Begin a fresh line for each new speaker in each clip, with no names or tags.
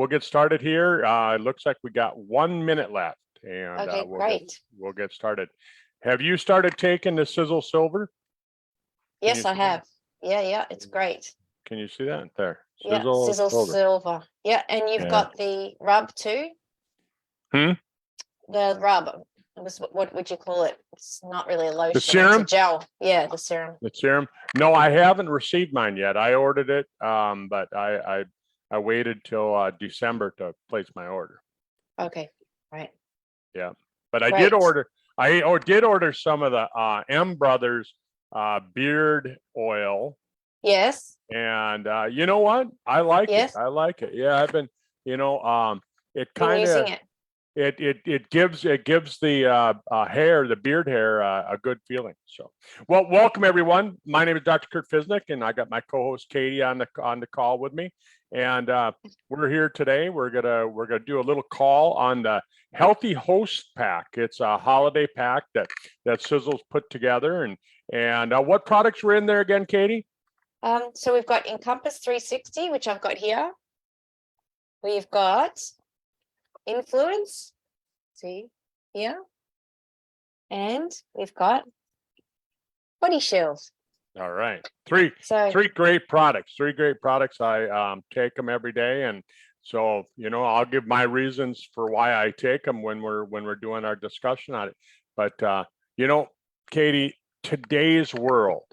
We'll get started here. It looks like we got 1 minute left, and
Okay, great.
we'll get started. Have you started taking the Sisel Silver?
Yes, I have. Yeah, it's great.
Can you see that there?
Yeah, Sisel Silver. Yeah, and you've got the rub too. The rub. What would you call it? It's not really a lotion.
The serum?
It's a gel. Yeah, the serum.
The serum? No, I haven't received mine yet. I ordered it, but I waited till December to place my order.
Okay, right.
Yeah, but I did order. I did order some of the M Brothers beard oil.
Yes.
And you know what? I like it. I like it. Yeah, I've been. It kind of it gives the hair, the beard hair, a good feeling. So, well, welcome everyone. My name is Dr. Kurt Fisnick, and I got my co-host Katie on the call with me. And we're here today. We're gonna do a little call on the Healthy Host Pack. It's a holiday pack that Sisel's put together. And what products were in there again, Katie?
So we've got Encompass 360, which I've got here. We've got Influence, see here, and we've got Body Shield.
All right, three great products. I take them every day, and so I'll give my reasons for why I take them when we're doing our discussion on it. But Katie, today's world,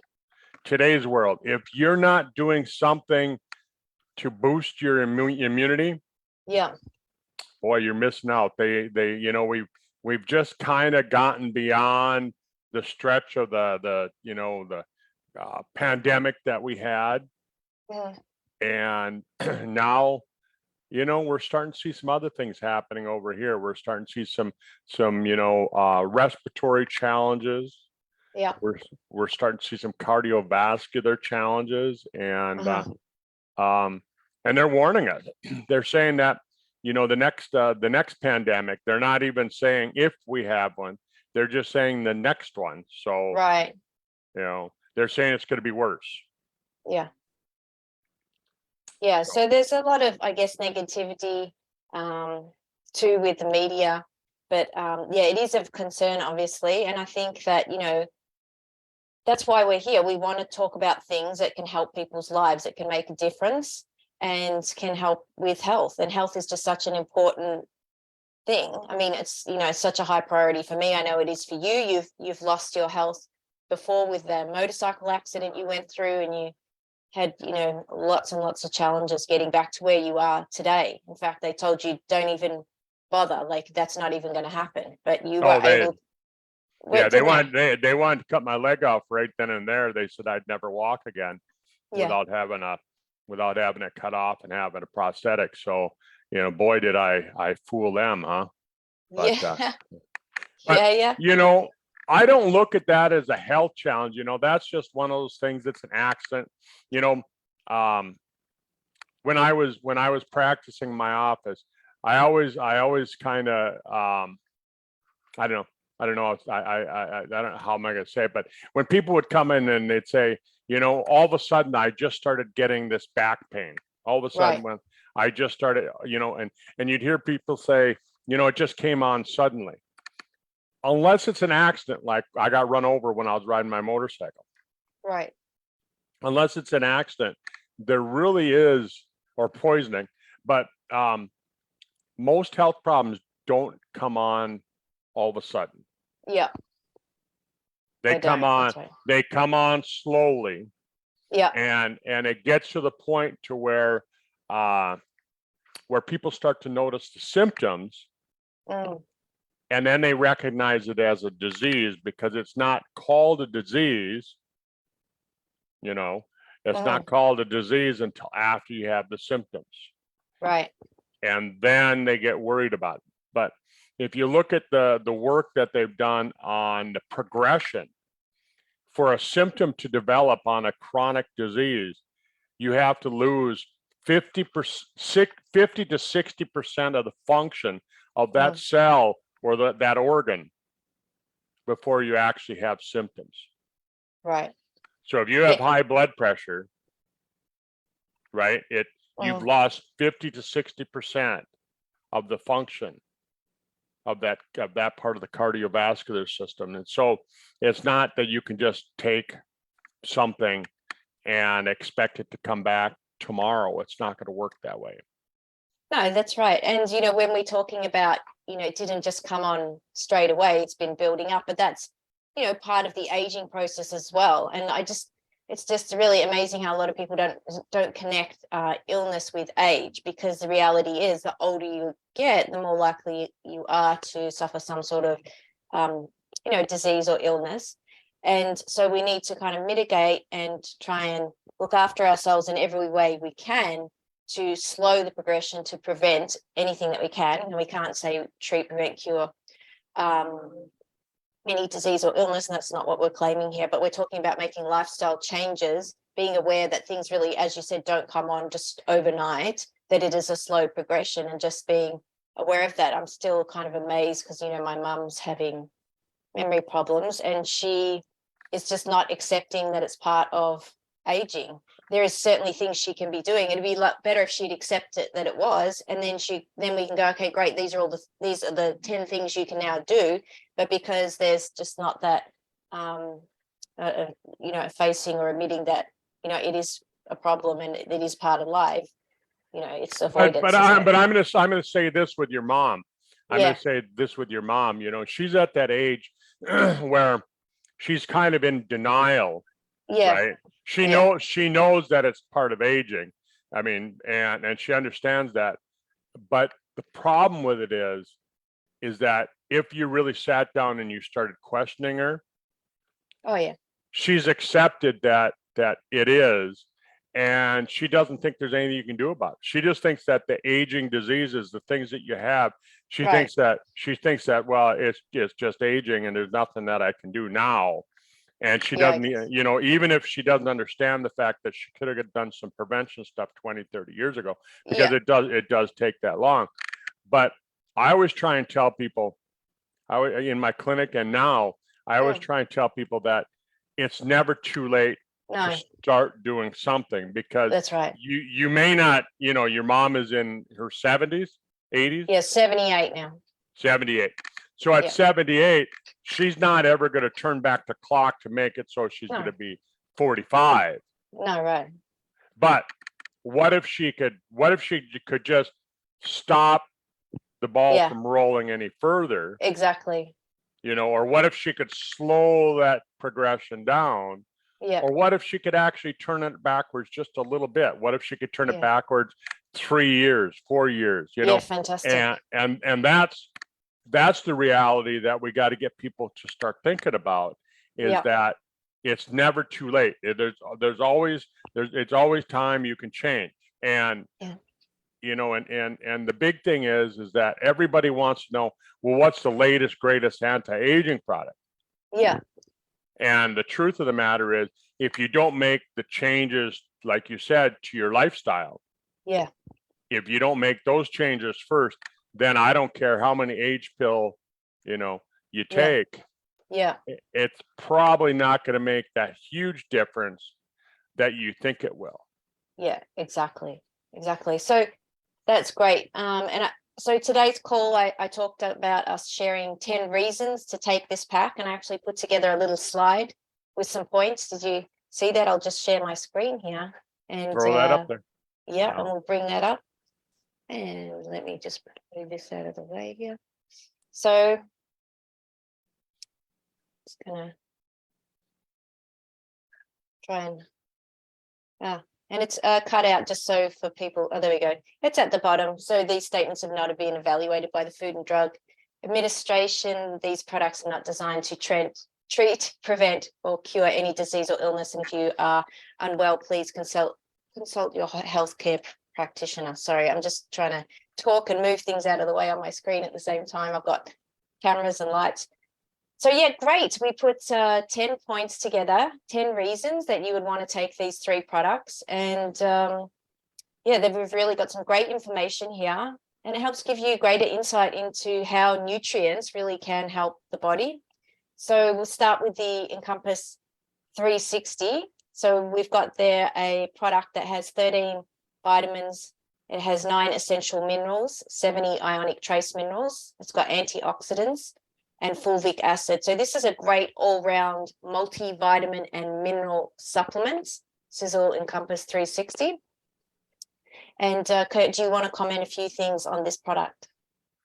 if you're not doing something to boost your immunity,
yeah,
boy, you're missing out. We've just kind of gotten beyond the stretch of the pandemic that we had.
Yeah.
And now, we're starting to see some other things happening over here. We're starting to see some respiratory challenges.
Yeah.
We're starting to see some cardiovascular challenges, and they're warning us. They're saying that the next pandemic, they're not even saying if we have one, they're just saying the next one. So
right,
they're saying it's going to be worse.
Yeah. So there's a lot of, I guess, negativity too with the media, but it is of concern, obviously, and I think that that's why we're here. We want to talk about things that can help people's lives, that can make a difference and can help with health. And health is just such an important thing. I mean, it's, such a high priority for me. I know it is for you. You've lost your health before with the motorcycle accident you went through, and you had, lots and lots of challenges getting back to where you are today. In fact, they told you don't even bother, like that's not even going to happen. But you were able.
Yeah, they wanted to cut my leg off right then and there. They said I'd never walk again without having it cut off and having a prosthetic. So, boy, did I fool them, huh? But, I don't look at that as a health challenge. That's just one of those things. It's an accident. When I was practicing my office, I always kind of I don't know if I don't know how am I going to say it, but when people would come in and they'd say, all of a sudden I just started getting this back pain. All of a sudden when I just started, and you'd hear people say, it just came on suddenly. Unless it's an accident, like I got run over when I was riding my motorcycle.
Right.
Unless it's an accident, there really is, or poisoning, but most health problems don't come on all of a sudden.
Yeah.
They come on. Right. They come on slowly.
Yeah.
And it gets to the point to where people start to notice the symptoms, and then they recognize it as a disease because it's not called a disease. It's not called a disease until after you have the symptoms.
Right.
And then they get worried about it. But if you look at the work that they've done on the progression for a symptom to develop on a chronic disease, you have to lose 50 to 60% of the function of that cell or that organ before you actually have symptoms.
Right.
So if you have high blood pressure, right, you've lost 50 to 60% of the function of that part of the cardiovascular system. And so it's not that you can just take something and expect it to come back tomorrow. It's not going to work that way.
No, that's right. And, you know, when we're talking about, you know, it didn't just come on straight away, it's been building up, but that's, you know, part of the aging process as well. And it's just really amazing how a lot of people don't connect illness with age, because the reality is the older you get, the more likely you are to suffer some sort of, you know, disease or illness. And so we need to kind of mitigate and try and look after ourselves in every way we can to slow the progression, to prevent anything that we can. And we can't say treat, prevent, cure any disease or illness, and that's not what we're claiming here, but we're talking about making lifestyle changes, being aware that things really, as you said, don't come on just overnight, that it is a slow progression, and just being aware of that. I'm still kind of amazed because, you know, my mum's having memory problems and she is just not accepting that it's part of aging. There is certainly things she can be doing. It'd be a lot better if she'd accept it that it was, and then we can go, okay, great, these are the 10 things you can now do. But because there's just not that you know, facing or admitting that, you know, it is a problem and it is part of life, you know, it's avoidance.
But I'm gonna say this with your mom. I'm gonna say this with your mom. You know, she's at that age where she's kind of in denial. Right. She knows that it's part of aging. I mean, and she understands that. But the problem with it is that if you really sat down and you started questioning her, she's accepted that it is, and she doesn't think there's anything you can do about it. She just thinks that the aging diseases, the things that you have, she thinks that well, it's just aging and there's nothing that I can do now. And she doesn't, you know, even if she doesn't understand the fact that she could have done some prevention stuff 20, 30 years ago, because it does take that long. But I always try and tell people, in my clinic and now, I always try and tell people that it's never too late to start doing something, because
that's right.
You may not, you know, your mom is in her 70s, 80s.
Yeah, 78 now.
78. So at 78, she's not ever going to turn back the clock to make it so she's going to be 45.
No, right.
But what if she could just stop the ball from rolling any further?
Exactly.
You know, or what if she could slow that progression down?
Yeah.
Or what if she could actually turn it backwards just a little bit? What if she could turn it backwards 3 years, 4 years, you know?
Yeah, fantastic.
And that's the reality that we got to get people to start thinking about, is that it's never too late. It's always time you can change. And you know, and the big thing is that everybody wants to know, well, what's the latest, greatest anti-aging product?
Yeah.
And the truth of the matter is, if you don't make the changes, like you said, to your lifestyle, if you don't make those changes first, then I don't care how many age pill, you know, you take. It's probably not going to make that huge difference that you think it will.
Yeah, exactly. So that's great. So today's call, I talked about us sharing 10 reasons to take this pack, and I actually put together a little slide with some points. Did you see that? I'll just share my screen here and
throw that up there.
Yeah, and we'll bring that up. And let me just move this out of the way here. So just gonna try and it's cut out just so for people. Oh, there we go. It's at the bottom. So these statements have not been evaluated by the Food and Drug Administration. These products are not designed to treat, prevent, or cure any disease or illness. And if you are unwell, please consult your healthcare practitioner. Sorry, I'm just trying to talk and move things out of the way on my screen at the same time. I've got cameras and lights. So yeah, great. We put 10 points together, 10 reasons that you would want to take these 3 products. And we've really got some great information here, and it helps give you greater insight into how nutrients really can help the body. So we'll start with the Encompass 360. So we've got there a product that has 13 vitamins. It has 9 essential minerals, 70 ionic trace minerals. It's got antioxidants and fulvic acid. So this is a great all-round multivitamin and mineral supplement. Sisel Encompass 360. And Kurt, do you want to comment a few things on this product?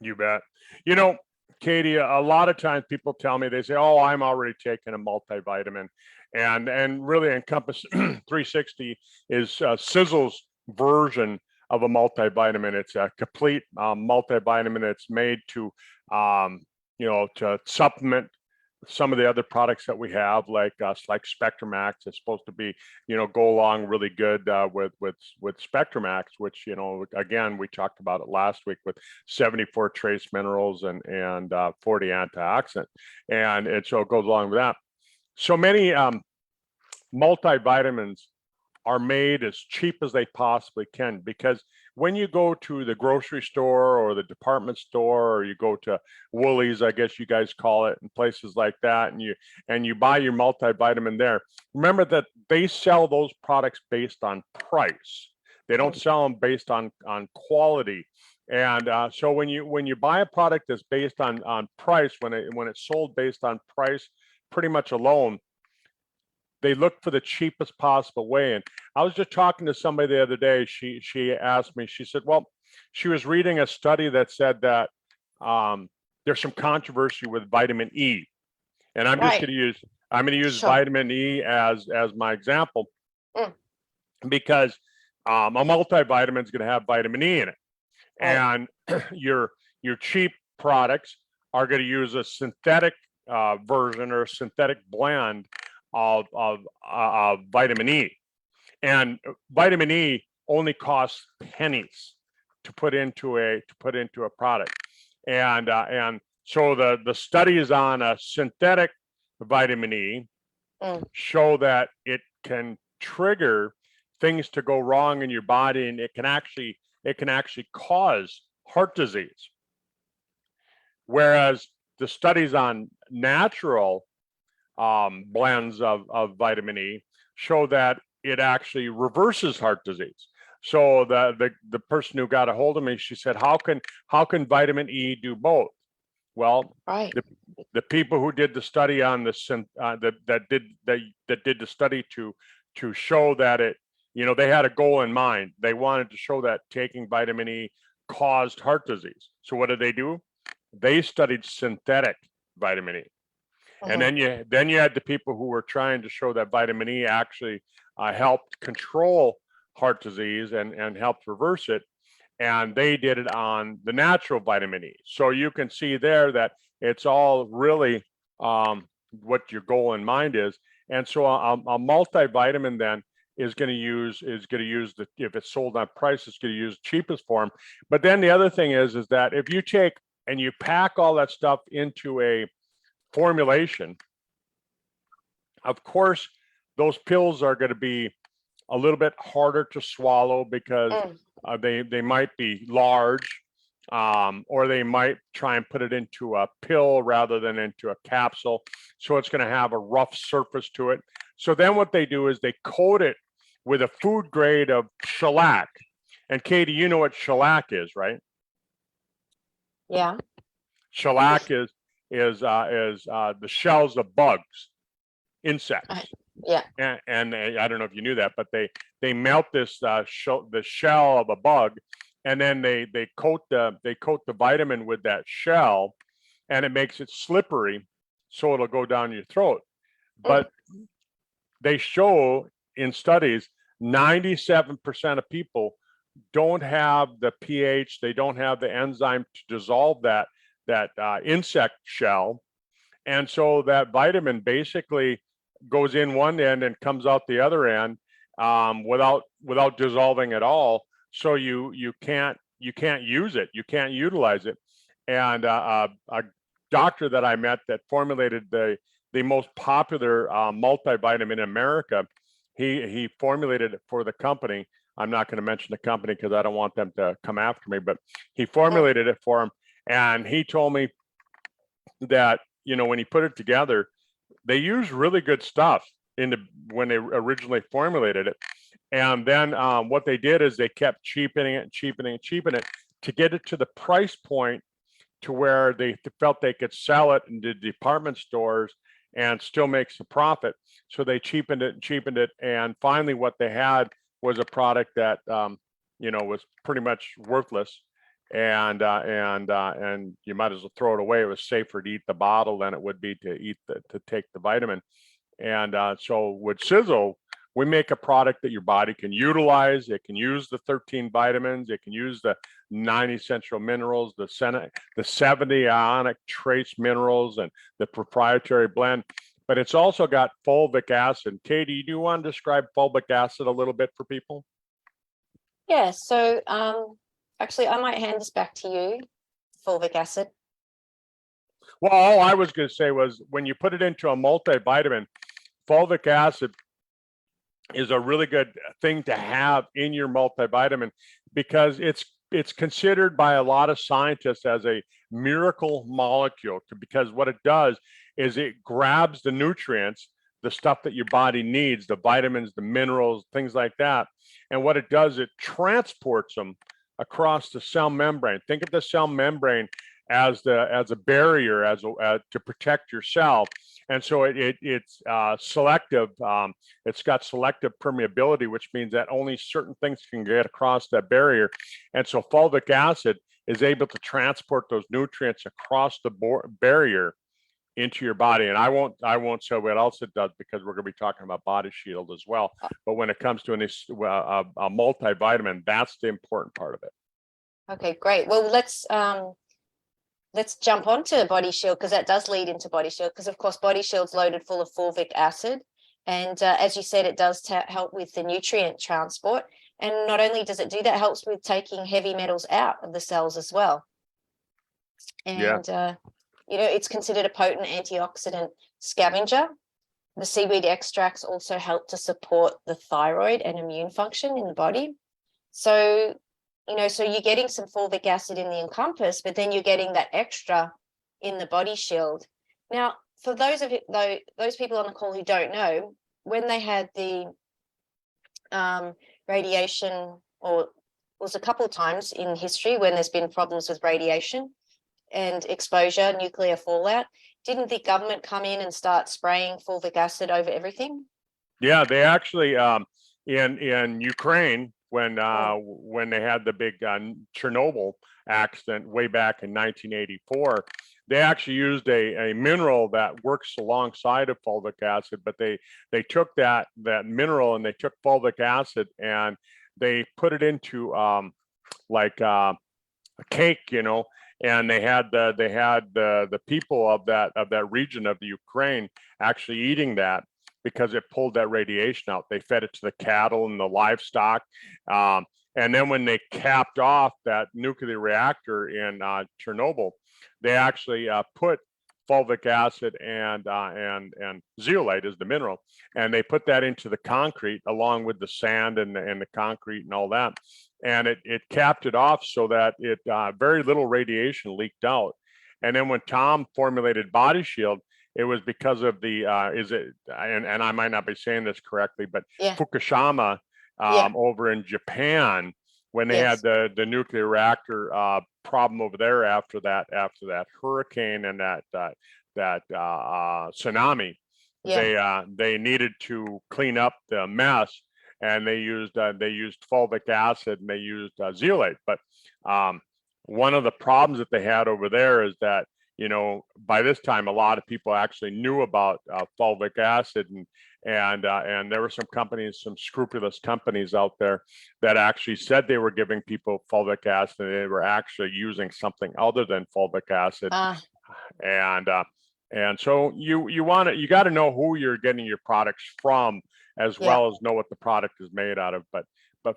You bet. You know, Katie, a lot of times people tell me, they say, oh, I'm already taking a multivitamin. And really Encompass 360 is Sisel's version of a multivitamin. It's a complete multivitamin. It's made to, to supplement some of the other products that we have, like SpectruMax. It's supposed to be, go along really good with SpectruMax, which, again, we talked about it last week, with 74 trace minerals and 40 antioxidants, and so it goes along with that. So many multivitamins are made as cheap as they possibly can, because when you go to the grocery store or the department store, or you go to Woolies, I guess you guys call it, and places like that, and you buy your multivitamin there, remember that they sell those products based on price. They don't sell them based on quality. And so when you buy a product that's based on price, when it's sold based on price pretty much alone, they look for the cheapest possible way. And I was just talking to somebody the other day. She asked me, she said, well, she was reading a study that said that there's some controversy with vitamin E. And I'm just going to use vitamin E as my example, because a multivitamin is going to have vitamin E in it. And your cheap products are going to use a synthetic version or a synthetic blend of vitamin E, and vitamin E only costs pennies to put into a product, and so the studies on a synthetic vitamin E show that it can trigger things to go wrong in your body, and it can actually cause heart disease, whereas the studies on natural blends of vitamin E show that it actually reverses heart disease. So the person who got a hold of me, she said, how can vitamin E do both? Well, the people who did the study on that did the study to show that it, they had a goal in mind. They wanted to show that taking vitamin E caused heart disease. So what did they do? They studied synthetic vitamin E. And then you had the people who were trying to show that vitamin E actually helped control heart disease and helped reverse it. And they did it on the natural vitamin E. So you can see there that it's all really what your goal in mind is. And so a multivitamin then is going to use the, if it's sold on price, it's going to use the cheapest form. But then the other thing is that if you take and you pack all that stuff into a formulation, of course, those pills are going to be a little bit harder to swallow, because they might be large, or they might try and put it into a pill rather than into a capsule. So it's going to have a rough surface to it. So then what they do is they coat it with a food grade of shellac. And Katie, you know what shellac is, right?
Yeah.
Shellac is the shells of bugs, insects.
Yeah.
And I don't know if you knew that, but they melt the shell of a bug, and then they coat the vitamin with that shell, and it makes it slippery, so it'll go down your throat. But they show in studies 97% of people don't have the pH, they don't have the enzyme to dissolve that insect shell, and so that vitamin basically goes in one end and comes out the other end without dissolving at all. So you can't use it, you can't utilize it. And a doctor that I met that formulated the most popular multivitamin in America, he formulated it for the company. I'm not going to mention the company because I don't want them to come after me, but he formulated it for him. And he told me that, when he put it together, they used really good stuff when they originally formulated it. And then what they did is they kept cheapening it and cheapening and cheapening it to get it to the price point to where they felt they could sell it in the department stores and still make some profit. So they cheapened it and cheapened it. And finally, what they had was a product that, was pretty much worthless. And you might as well throw it away. It was safer to eat the bottle than it would be to take the vitamin. And so with Sisel, we make a product that your body can utilize. It can use the 13 vitamins. It can use the 9 essential minerals, the 70 ionic trace minerals, and the proprietary blend. But it's also got fulvic acid. Katie, do you want to describe fulvic acid a little bit for people?
Yeah. So actually, I might hand this back to you. Fulvic acid.
Well, all I was going to say was when you put it into a multivitamin, fulvic acid is a really good thing to have in your multivitamin because it's considered by a lot of scientists as a miracle molecule because what it does is it grabs the nutrients, the stuff that your body needs, the vitamins, the minerals, things like that. And what it does, it transports them across the cell membrane. Think of the cell membrane as a barrier, to protect your cell. And so it's selective. It's got selective permeability, which means that only certain things can get across that barrier. And so fulvic acid is able to transport those nutrients across the barrier into your body. And I won't say what else it does because we're going to be talking about Body Shield as well. But when it comes to a multivitamin, that's the important part of it.
Okay, great. Well, let's jump onto Body Shield because that does lead into Body Shield because, of course, Body Shield's loaded full of fulvic acid. And as you said, it does help with the nutrient transport. And not only does it do that, it helps with taking heavy metals out of the cells as well. And, it's considered a potent antioxidant scavenger. The seaweed extracts also help to support the thyroid and immune function in the body. So so you're getting some fulvic acid in the Encompass, but then you're getting that extra in the Body Shield. Now, for those people on the call who don't know, when they had the radiation, or was a couple of times in history when there's been problems with radiation and exposure, nuclear fallout, didn't the government come in and start spraying fulvic acid over everything?
Yeah, they actually in Ukraine, when they had the big Chernobyl accident way back in 1984, they actually used a mineral that works alongside of fulvic acid, but they took that mineral and they took fulvic acid and they put it into like a cake, and they had the people of that region of the Ukraine actually eating that because it pulled that radiation out. They fed it to the cattle and the livestock. And then when they capped off that nuclear reactor in Chernobyl, they actually put fulvic acid and zeolite is the mineral, and they put that into the concrete along with the sand and the concrete and all that. And it capped it off so that it very little radiation leaked out. And then when Tom formulated Body Shield, it was because of the and I might not be saying this correctly, but Fukushima over in Japan, when they had the nuclear reactor problem over there after that hurricane and that tsunami, they needed to clean up the mess, and they used fulvic acid and they used zeolite. But one of the problems that they had over there is that by this time, a lot of people actually knew about fulvic acid, and there were some scrupulous companies out there that actually said they were giving people fulvic acid, and they were actually using something other than fulvic acid. And so you got to know who you're getting your products from, as well as know what the product is made out of. But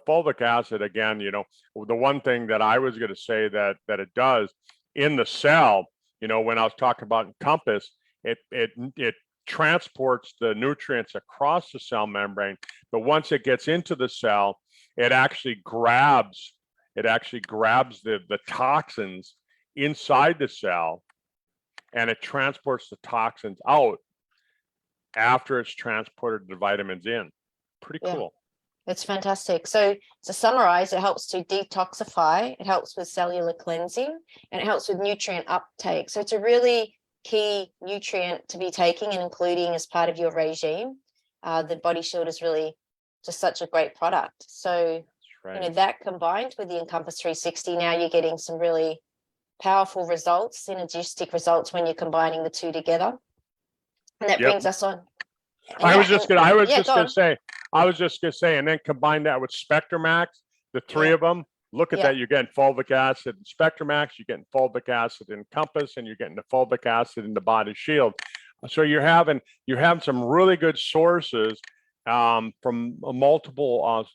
fulvic acid, again, the one thing that I was going to say that it does in the cell, when I was talking about Encompass, it transports the nutrients across the cell membrane, but once it gets into the cell, it actually grabs the toxins inside the cell, and it transports the toxins out after it's transported the vitamins in. Pretty cool.
It's fantastic. So to summarize, it helps to detoxify, it helps with cellular cleansing, and it helps with nutrient uptake. So it's a really key nutrient to be taking and including as part of your regime. The Body Shield is really just such a great product. So,
right.
You know, that combined with the Encompass 360, now you're getting some really powerful results, synergistic results when you're combining the two together. And that brings us on.
I was just gonna say, and then combine that with SpectraMax, the three of them. Look at that, you're getting fulvic acid in SpectraMax, you're getting fulvic acid in Compass, and you're getting the fulvic acid in the Body Shield. So you're having some really good sources from multiple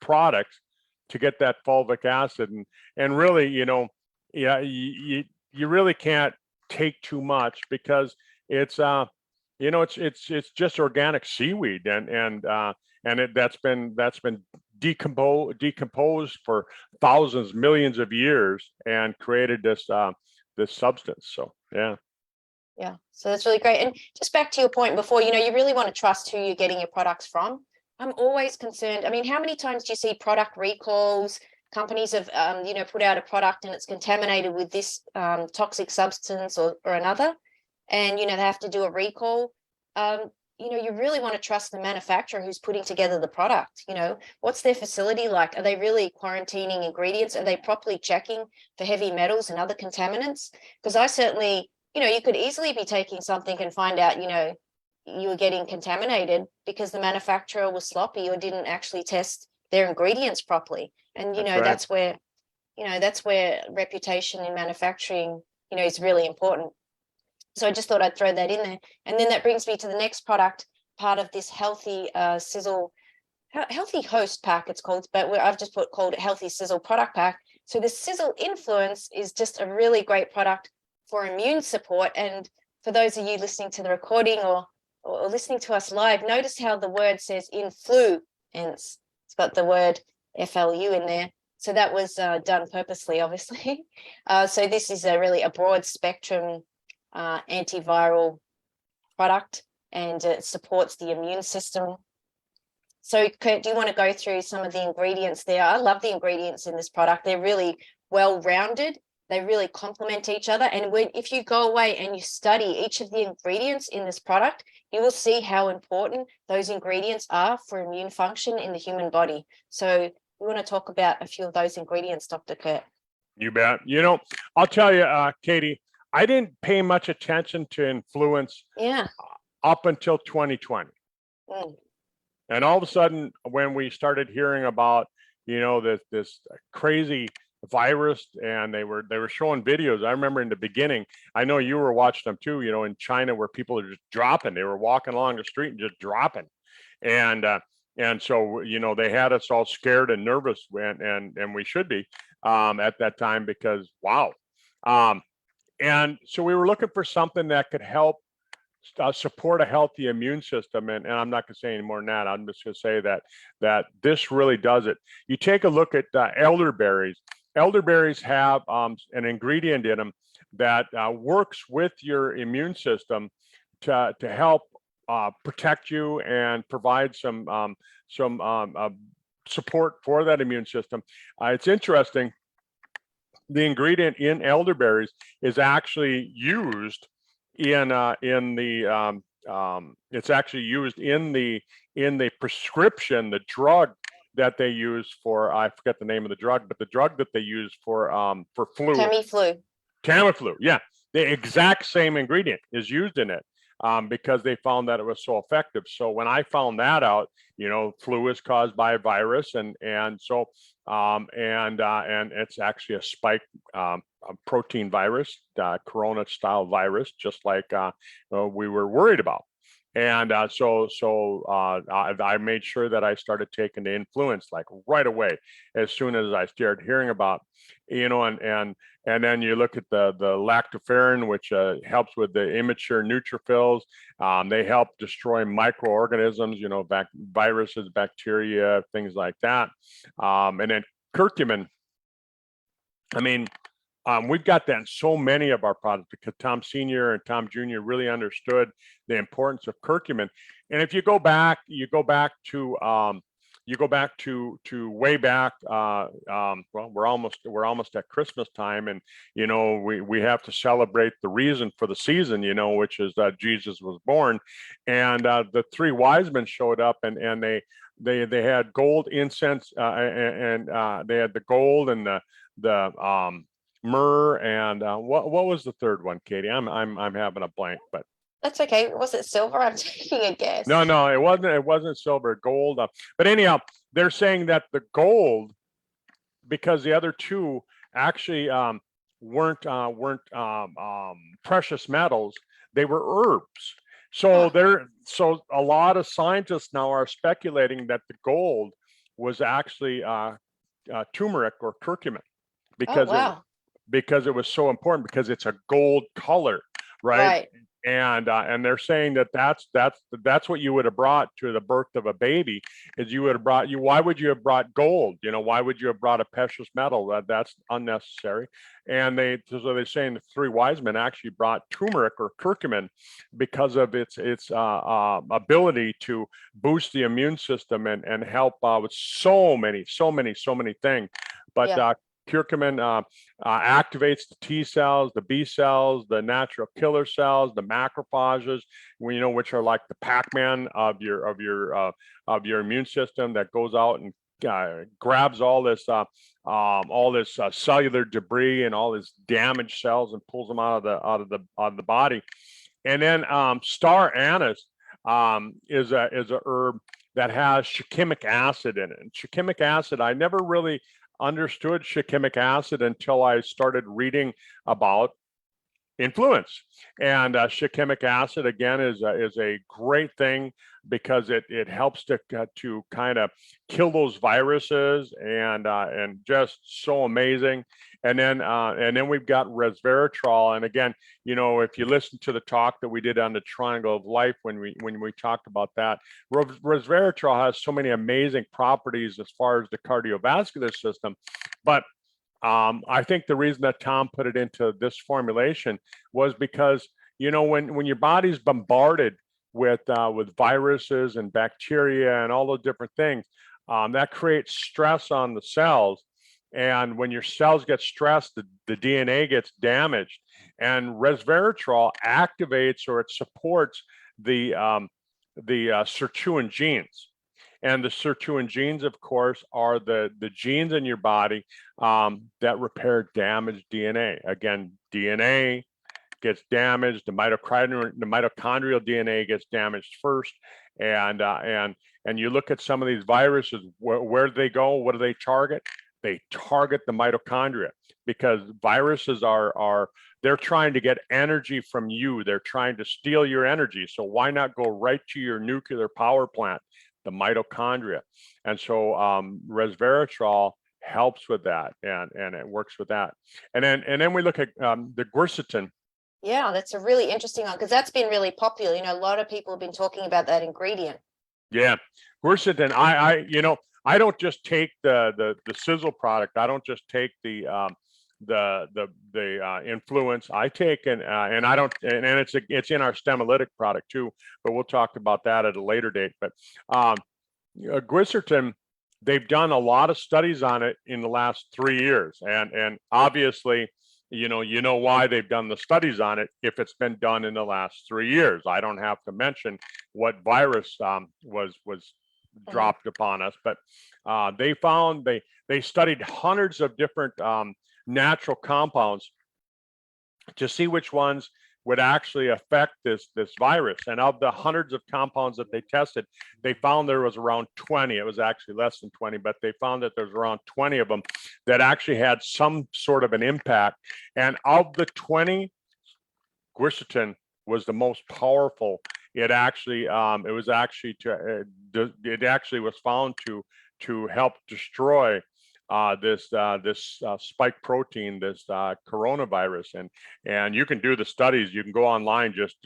products to get that fulvic acid, and really, you know, yeah, you really can't take too much because it's you know, it's just organic seaweed, and that's been decomposed for thousands, millions of years, and created this substance. So yeah.
Yeah, so that's really great. And just back to your point before, you know, you really want to trust who you're getting your products from. I'm always concerned. I mean, how many times do you see product recalls? Companies have, you know, put out a product and it's contaminated with this toxic substance or another, and you know they have to do a recall. You know, you really want to trust the manufacturer who's putting together the product. You know, what's their facility like? Are they really quarantining ingredients? Are they properly checking for heavy metals and other contaminants? Because I certainly, you know, you could easily be taking something and find out, you know, you were getting contaminated because the manufacturer was sloppy or didn't actually test their ingredients properly. And, you know, that's where, you know, that's where reputation in manufacturing, you know, is really important. So I just thought I'd throw that in there. And then that brings me to the next product, part of this healthy Sisel, healthy host pack it's called, but I've just called it healthy Sisel product pack. So the Sisel Influence is just a really great product for immune support. And for those of you listening to the recording or listening to us live, notice how the word says influence. It's got the word FLU in there. So that was done purposely, obviously. So this is a broad spectrum antiviral product, and it supports the immune system. So Kurt, do you want to go through some of the ingredients there? I love the ingredients in this product. They're really well-rounded. They really complement each other. And if you go away and you study each of the ingredients in this product, you will see how important those ingredients are for immune function in the human body. So we want to talk about a few of those ingredients, Dr. Kurt.
You bet. You know, I'll tell you, Katie, I didn't pay much attention to influence up until 2020. And all of a sudden, when we started hearing about, you know, this crazy virus, and they were showing videos. I remember in the beginning, I know you were watching them too, you know, in China, where people are just dropping. They were walking along the street and just dropping. And so, you know, they had us all scared and nervous, and we should be at that time, because wow. And so we were looking for something that could help support a healthy immune system. And I'm not going to say any more than that. I'm just going to say that this really does it. You take a look at elderberries. Elderberries have an ingredient in them that works with your immune system to help protect you and provide some support for that immune system. It's interesting. The ingredient in elderberries is actually used it's actually used in the prescription, the drug that they use for, I forget the name of the drug, but the drug that they use for flu. Tamiflu, yeah. The exact same ingredient is used in it because they found that it was so effective. So when I found that out, you know, flu is caused by a virus, and it's actually a spike a protein virus, corona style virus, just like we were worried about. And so I made sure that I started taking the influence like right away as soon as I started hearing about, you know, and then you look at the lactoferrin, which helps with the immature neutrophils. They help destroy microorganisms, you know, viruses, bacteria, things like that. And then curcumin. I mean, we've got that in so many of our products because Tom Sr. and Tom Jr. really understood the importance of curcumin. And if you go back to you go back to way back. Well, we're almost at Christmas time, and we have to celebrate the reason for the season, which is that Jesus was born, and the three wise men showed up, and they had gold, incense, and they had the gold and the myrrh, and what was the third one, Katie? I'm having a blank, but
that's okay. Was it silver? I'm taking a guess.
No, it wasn't silver, gold. But anyhow, they're saying that the gold, because the other two actually weren't precious metals, they were herbs. So so a lot of scientists now are speculating that the gold was actually turmeric or curcumin, because because it was so important, because it's a gold color, right? And they're saying that that's what you would have brought to the birth of a baby, is you would have brought why would you have brought gold? Why would you have brought a precious metal? That's unnecessary. And so they're saying the three wise men actually brought turmeric or curcumin because of its ability to boost the immune system and help with so many things. But curcumin activates the T cells, the B cells, the natural killer cells, the macrophages, which are like the Pac-Man of your immune system, that goes out and grabs all this cellular debris and all this damaged cells and pulls them out of the body. And then star anise is a herb that has shikimic acid in it. And shikimic acid, I never really understood shikimic acid until I started reading about influence. And shikimic acid, again, is a great thing, because it helps to kind of kill those viruses, and just so amazing. And then we've got resveratrol. And again, if you listen to the talk that we did on the triangle of life, when we talked about that, resveratrol has so many amazing properties as far as the cardiovascular system. But I think the reason that Tom put it into this formulation was because, when your body's bombarded with viruses and bacteria and all those different things, that creates stress on the cells. And when your cells get stressed, the DNA gets damaged, and resveratrol activates, or it supports the sirtuin genes. And the sirtuin genes, of course, are the genes in your body that repair damaged DNA. Again, DNA gets damaged. The mitochondrial DNA gets damaged first. And you look at some of these viruses, where do they go? What do they target? They target the mitochondria, because viruses they're trying to get energy from you. They're trying to steal your energy. So why not go right to your nuclear power plant, the mitochondria? And so resveratrol helps with that, and it works with that. And then we look at the quercetin.
Yeah, that's a really interesting one, because that's been really popular. A lot of people have been talking about that ingredient.
Yeah, quercetin. I don't just take the Sisel product. I don't just take the influence. I take and I don't, and it's in our Stemolytic product too, but we'll talk about that at a later date. But quercetin, they've done a lot of studies on it in the last 3 years, and obviously, why they've done the studies on it if it's been done in the last 3 years. I don't have to mention what virus was dropped upon us, but they studied hundreds of different natural compounds to see which ones would actually affect this virus. And of the hundreds of compounds that they tested, they found there was around 20. It was actually less than 20, but they found that there's around 20 of them that actually had some sort of an impact. And of the 20, quercetin was the most powerful. It actually was found to help destroy this spike protein, this coronavirus. And you can do the studies. You can go online, just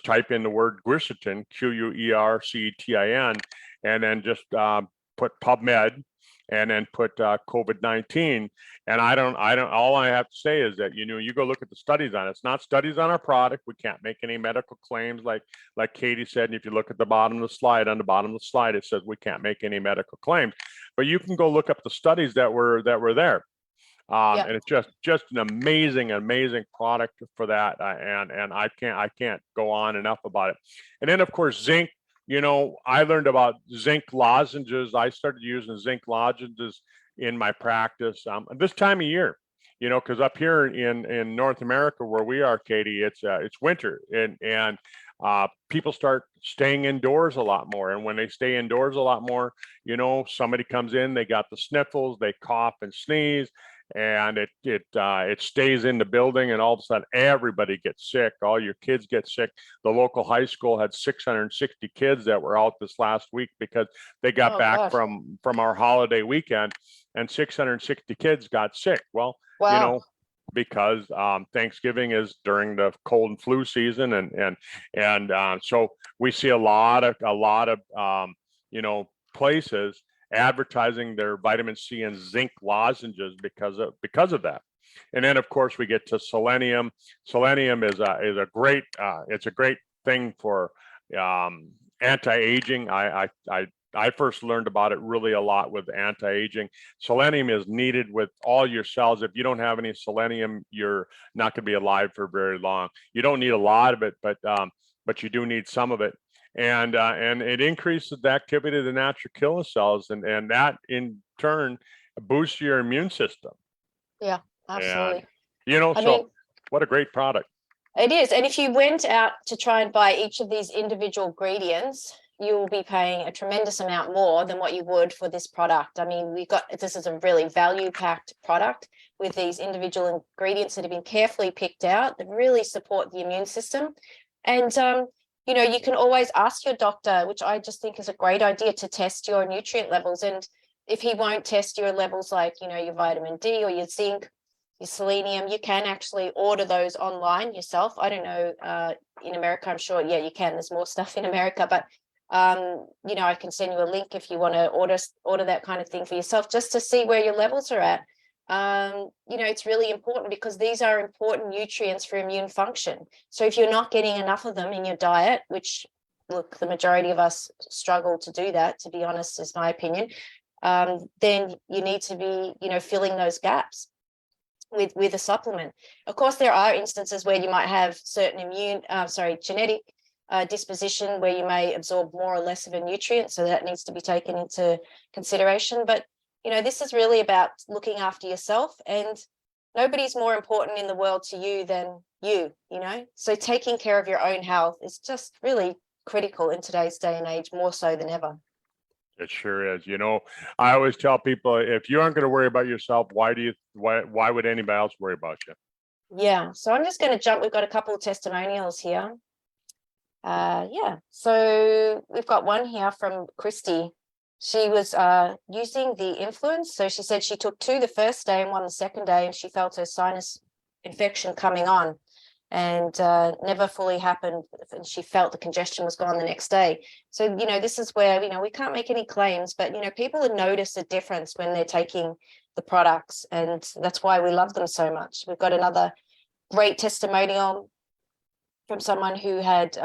type in the word quercetin, quercetin, and then just put PubMed, and then put COVID-19. And all I have to say is that, you go look at the studies on it. It's not studies on our product. We can't make any medical claims like Katie said. And if you look at the bottom of the slide, on the bottom of the slide, it says we can't make any medical claims, but you can go look up the studies that were there. And it's just an amazing product for that. And I can't go on enough about it. And then of course, zinc, I learned about zinc lozenges. I started using zinc lozenges in my practice this time of year, because up here in North America where we are, Katie, it's winter, and people start staying indoors a lot more. And when they stay indoors a lot more, somebody comes in, they got the sniffles, they cough and sneeze, and it stays in the building, and all of a sudden everybody gets sick. All your kids get sick. The local high school had 660 kids that were out this last week because they got back from our holiday weekend, and 660 kids got sick. Well, because Thanksgiving is during the cold and flu season, and so we see a lot of places advertising their vitamin C and zinc lozenges because of that. And then of course we get to selenium. Selenium is a great it's a great thing for anti-aging. I first learned about it really a lot with anti-aging. Selenium is needed with all your cells. If you don't have any selenium, you're not going to be alive for very long. You don't need a lot of it, but you do need some of it. And it increases the activity of the natural killer cells, and that in turn boosts your immune system.
Yeah, absolutely.
And, what a great product.
It is. And if you went out to try and buy each of these individual ingredients, you will be paying a tremendous amount more than what you would for this product. I mean, this is a really value-packed product with these individual ingredients that have been carefully picked out that really support the immune system. And you can always ask your doctor, which I just think is a great idea, to test your nutrient levels. And if he won't test your levels, like, your vitamin D or your zinc, your selenium, you can actually order those online yourself. I don't know, in America, I'm sure, you can. There's more stuff in America, but, I can send you a link if you want to order that kind of thing for yourself, just to see where your levels are at. It's really important because these are important nutrients for immune function. So if you're not getting enough of them in your diet, which, look, the majority of us struggle to do that, to be honest, is my opinion, then you need to be, filling those gaps with a supplement. Of course, there are instances where you might have certain genetic disposition where you may absorb more or less of a nutrient, so that needs to be taken into consideration. But this is really about looking after yourself, and nobody's more important in the world to you than you, so taking care of your own health is just really critical in today's day and age, more so than ever.
It sure is. I always tell people, if you aren't going to worry about yourself, why would anybody else worry about you?
Yeah. So I'm just going to jump. We've got a couple of testimonials here. So we've got one here from Christy. She was using the influence. So she said she took 2 the first day and 1 the second day, and she felt her sinus infection coming on, and never fully happened. And she felt the congestion was gone the next day. So, this is where, we can't make any claims, but, people would notice a difference when they're taking the products. And that's why we love them so much. We've got another great testimonial from someone who had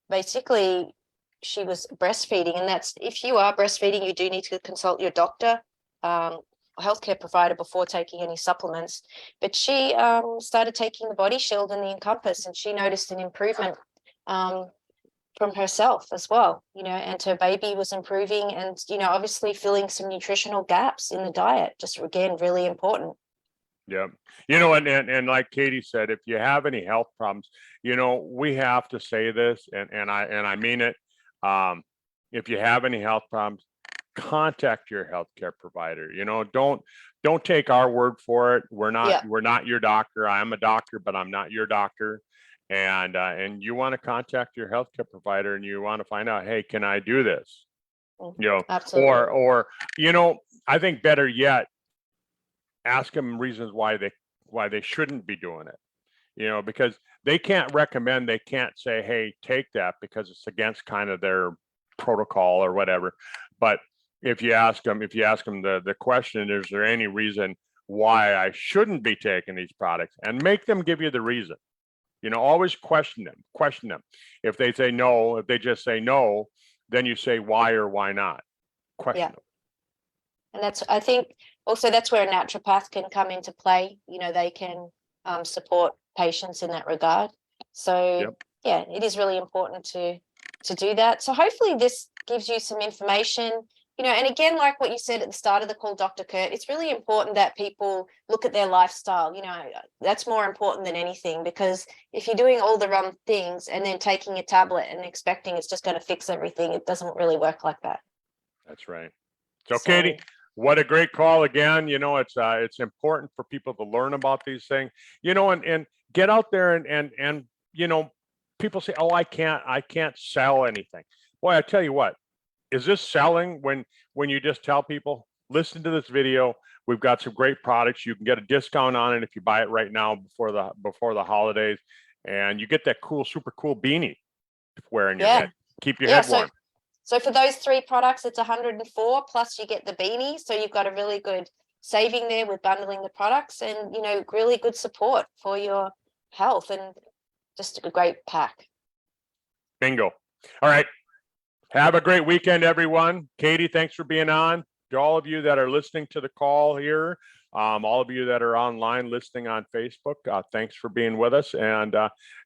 basically, she was breastfeeding. And that's, if you are breastfeeding, you do need to consult your doctor, healthcare provider, before taking any supplements. But she started taking the Body Shield and the Encompass, and she noticed an improvement from herself as well, and her baby was improving, and obviously filling some nutritional gaps in the diet. Just, again, really important.
Yeah. And like Katie said, if you have any health problems, we have to say this, and I mean it. If you have any health problems, contact your healthcare provider. Don't take our word for it. We're not your doctor. I am a doctor, but I'm not your doctor. And you want to contact your healthcare provider, and you want to find out, hey, can I do this?
Absolutely.
Or I think better yet, ask them reasons why they shouldn't be doing it. Because they can't recommend, they can't say, hey, take that, because it's against kind of their protocol or whatever. But if you ask them the question, is there any reason why I shouldn't be taking these products, and make them give you the reason. Always question them. If they say no, if they just say no, then you say why or why not. Question them.
And I think also that's where a naturopath can come into play. They can support patients in that regard. So it is really important to do that. So hopefully this gives you some information. And again, like what you said at the start of the call, Dr. Kurt, it's really important that people look at their lifestyle. That's more important than anything, because if you're doing all the wrong things and then taking a tablet and expecting it's just going to fix everything, it doesn't really work like that.
That's right. So Katie, what a great call again. It's important for people to learn about these things, and get out there and people say, oh, I can't sell anything. Boy, I tell you what, is this selling when you just tell people, listen to this video, we've got some great products, you can get a discount on it if you buy it right now before the holidays, and you get that super cool beanie to wear in your head, keep your head warm.
So for those 3 products, it's 104, plus you get the beanie. So you've got a really good saving there with bundling the products, and, really good support for your health, and just a great pack.
Bingo. All right. Have a great weekend, everyone. Katie, thanks for being on. To all of you that are listening to the call here, all of you that are online listening on Facebook, thanks for being with us. And,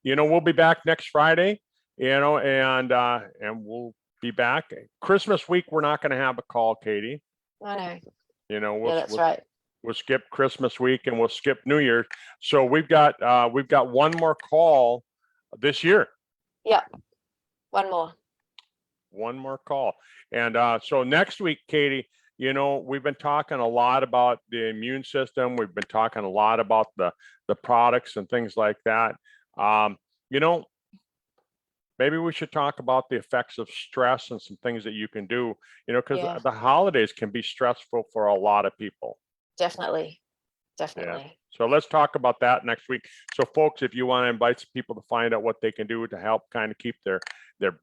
we'll be back next Friday, and we'll be back. Christmas week, we're not going to have a call, Katie.
I
know.
That's right.
We'll skip Christmas week and we'll skip New Year's. So we've got one more call this year.
Yeah. One more
call. And so next week, Katie, we've been talking a lot about the immune system. We've been talking a lot about the products and things like that. Maybe we should talk about the effects of stress and some things that you can do, because the holidays can be stressful for a lot of people.
Definitely.
Yeah. So let's talk about that next week. So folks, if you want to invite some people to find out what they can do to help kind of keep their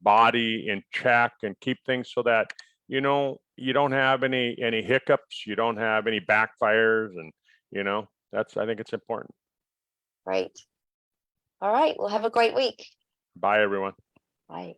body in check and keep things so that, you don't have any hiccups, you don't have any backfires, and, I think it's important.
Great. All right. Well, have a great week.
Bye, everyone.
Bye.